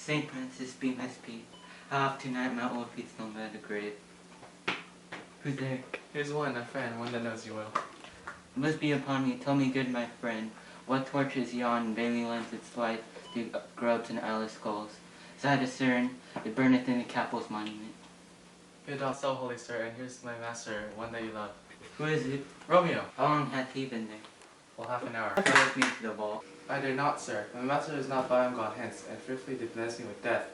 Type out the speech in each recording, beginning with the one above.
Saint Francis, be my speed. How oft tonight my old feet stumble at the grave. Who's there? Here's one, a friend, one that knows you well. It must be upon me. Tell me, good my friend, what torches yon vainly lends its light to grubs and eyeless skulls? As I discern, it burneth in the capel's monument. Be not so, holy sir, and here's my master, one that you love. Who is it? Romeo. How long hath he been there? Well, half an hour. Come with me to the vault. I dare not, sir. My master is not by him gone hence, and fearfully did menace me with death,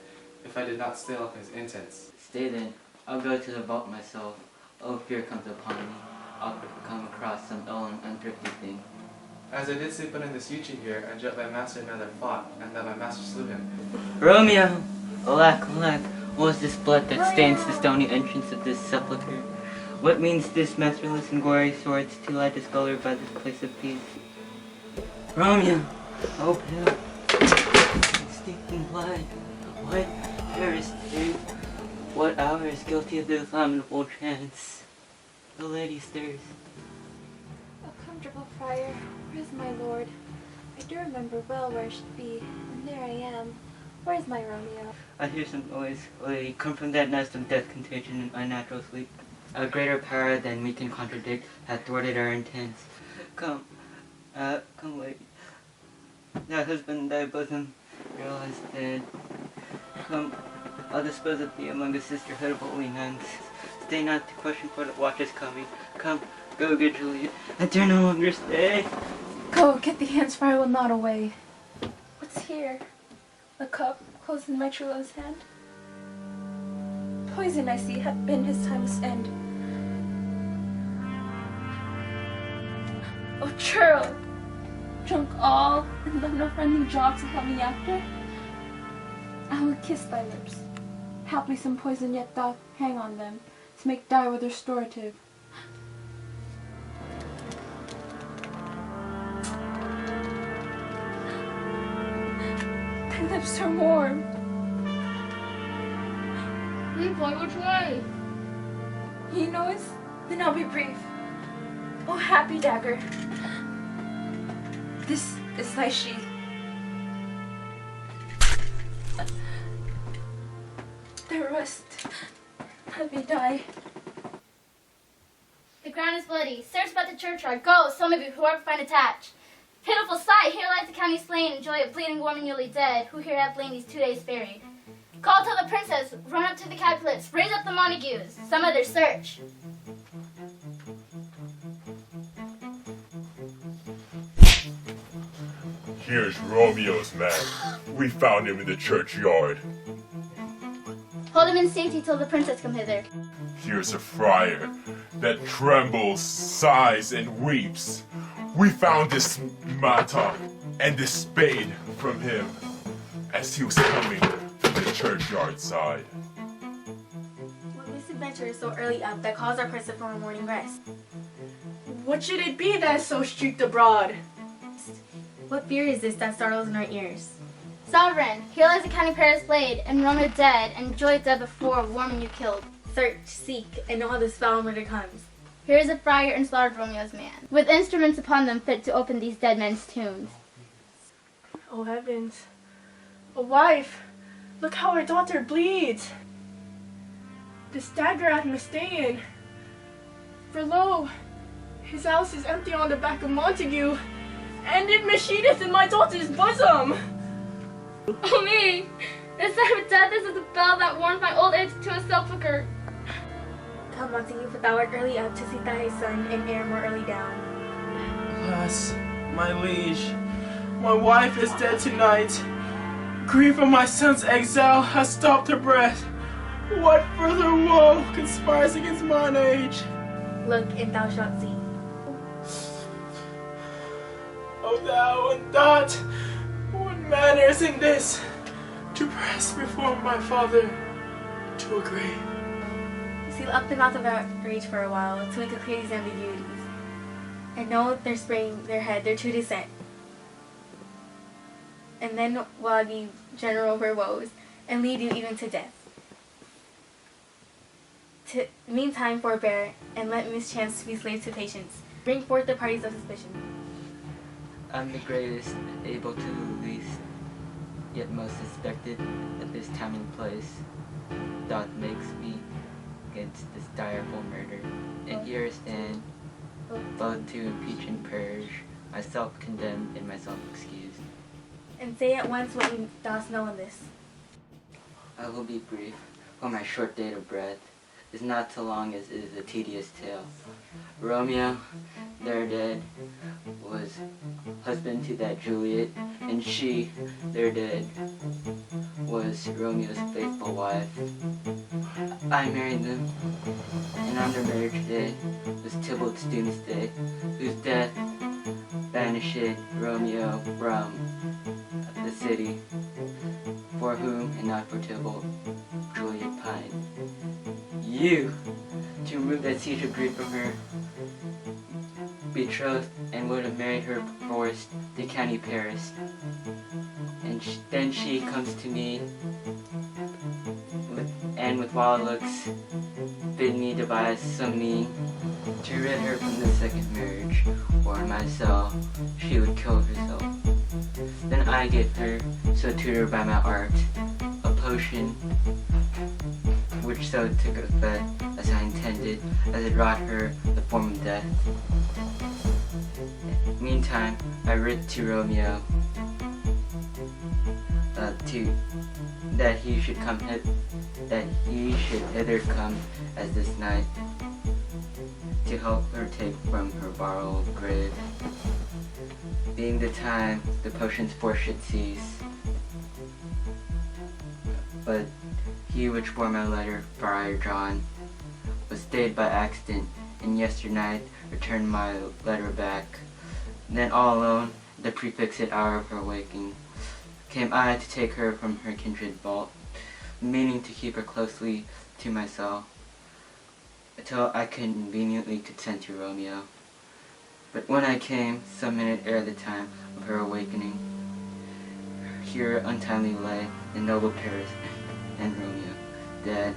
if I did not steal up his intents. Stay then. I'll go to the vault myself. Oh, fear comes upon me. I'll come across some ill and unthrifty thing. As I did sleep under this yew tree here, I dreamt my master and another fought, and that my master slew him. Romeo! Alack, alack, what is this blood that stains the stony entrance of this sepulchre? What means this masterless and gory swords to lie discolored by this place of peace? Romeo! Oh, pale! Stinking blood! What terrorist thing? What hour is guilty of this lamentable trance? The lady stirs. A comfortable friar, where is my lord? I do remember well where I should be, and there I am. Where is my Romeo? I hear some noise. Lady, come from that nest of death, contagion, and unnatural sleep. A greater power than we can contradict hath thwarted our intents. Come, come, lady. Thy husband in thy bosom, realize dead. Come, I'll dispose of thee among the sisterhood of holy nuns. Stay not to question, for the watch is coming. Come, go, good Juliet. I dare no longer stay. Go, get the hands, for I will not away. What's here? A cup closed in my true love's hand. Poison, I see, hath been his time's end. Oh, churl! Drunk all, and left no friendly job to help me after? I will kiss thy lips. Haply some poison yet doth hang on them, to make dye with restorative. Thy lips are warm. Point which way? He knows? Then I'll be brief. Oh, happy dagger. This is thy sheath. The rest, let me die. The ground is bloody. Search about the churchyard. Go, some of you, whoever find attached. Pitiful sight! Here lies the county slain, and joy of bleeding woman newly dead, who here have lain these 2 days buried. Call till the princess, run up to the Capulets, raise up the Montagues, some other search. Here's Romeo's man. We found him in the churchyard. Hold him in safety till the princess come hither. Here's a friar that trembles, sighs, and weeps. We found this mattock and this spade from him as he was coming from the churchyard side. What misadventure is so early up that calls our princess from her morning rest? What should it be that is so streaked abroad? What fear is this that startles in our ears? Sovereign, here lies the county Paris blade, and Romeo dead, and joy dead before, warming you killed. Search, seek, and know how this foul murder comes. Here is a friar and slaughtered Romeo's man, with instruments upon them fit to open these dead men's tombs. Oh heavens. A wife! Look how our daughter bleeds! This dagger hath mistaken. For lo, his house is empty on the back of Montague, and it machedeth in my daughter's bosom! Oh me! This sign of death is as the bell that warns my old age to a sepulchre. Come, Montague, for thou art early up to seek thy son, and ere more early down. Alas, my liege, my wife is dead tonight. Grief of my son's exile has stopped her breath. What further woe conspires against mine age? Look, and thou shalt see. O thou and that, what manner is in this, to press before my father to a grave? Seal up the mouth of our rage for a while, so we can clear these ambiguities, and know their spring, their head, their true descent. And then will I be general over woes, and lead you even to death. Meantime, forbear, and let mischance be slaves to patience. Bring forth the parties of suspicion. I'm the greatest, able to the least. yet most suspected at this time and place, doth makes me against this direful murder. And here stand, both to impeach and purge, myself condemned and myself excused. And say at once what you dost know in this. I will be brief, for my short date of breath is not so long as is a tedious tale. Romeo, there dead, was husband to that Juliet, and she, there dead, was Romeo's faithful wife. I married them, and on their marriage day was Tybalt's doomsday, whose death banished Romeo from the city, for whom, and not for Tybalt, Juliet pined. You, to remove that siege of grief from her, betrothed and would have married her forced to county Paris. And then she comes to me with wild looks bid me devise some mean to rid her from the second marriage, or in myself she would kill herself. Then I gave her, so tutored by my art, a potion which so took effect as I intended, as it wrought her the form of death. Meantime, I writ to Romeo that he should hither come as this night to help her take from her borrowed grave. Being the time the potion's force should cease, but he which bore my letter, Friar John, was stayed by accident, and yesternight returned my letter back. Then all alone, at the prefixed hour of her waking, came I to take her from her kindred vault, meaning to keep her closely to myself, until I conveniently could send to Romeo. But when I came, some minute ere the time of her awakening, here untimely lay the noble Paris and Romeo, dead.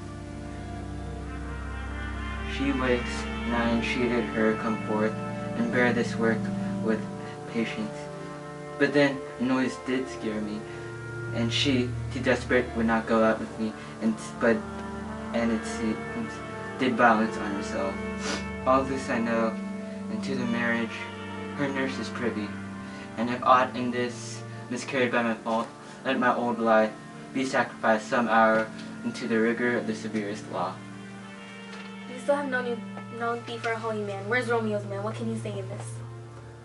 She wakes, and I entreated her come forth and bear this work with patience. But then a noise did scare me, and she, too desperate, would not go out with me, and it seems did violence on herself. All this I know, and to the marriage her nurse is privy, and if aught in this miscarried by my fault, let my old life be sacrificed some hour into the rigor of the severest law. We still have known thee for a holy man. Where's Romeo's man? What can you say in this?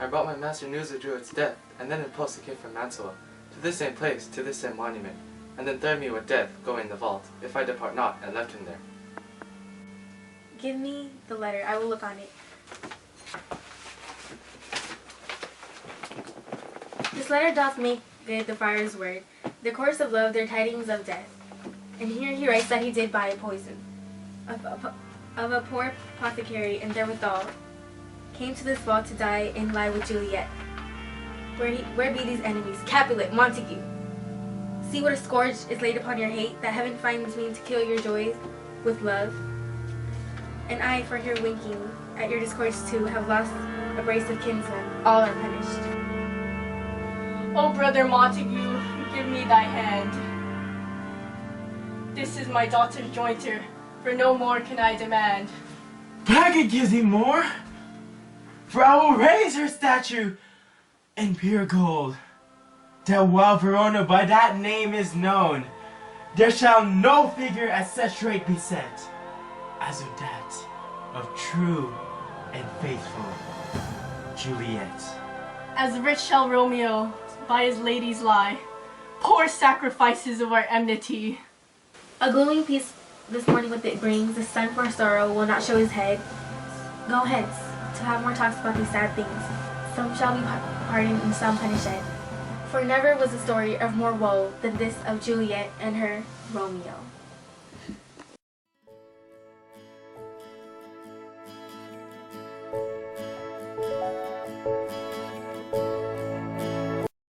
I brought my master news of Juliet's death, and then in post it came from Mantua, to this same place, to this same monument, and then threatened me with death, going in the vault, if I depart not, and left him there. Give me the letter. I will look on it. This letter doth make good the friar's word, their course of love, their tidings of death. And here he writes that he did buy a poison of a poor apothecary, and therewithal came to this vault to die and lie with Juliet. Where be these enemies? Capulet, Montague! See what a scourge is laid upon your hate, that heaven finds mean to kill your joys with love. And I, for here winking at your discourse too, have lost a brace of kinsmen. All are punished. Oh, brother Montague, give me thy hand. This is my daughter's jointer, for no more can I demand. I could give thee more, for I will raise her statue in pure gold, that while Verona by that name is known, there shall no figure at such rate be set as of that of true and faithful Juliet. As rich shall Romeo by his ladies lie, poor sacrifices of our enmity. A gloomy peace this morning what it brings, the sun for sorrow will not show his head. Go hence, to have more talks about these sad things. Some shall be pardoned and some punished. For never was a story of more woe than this of Juliet and her Romeo.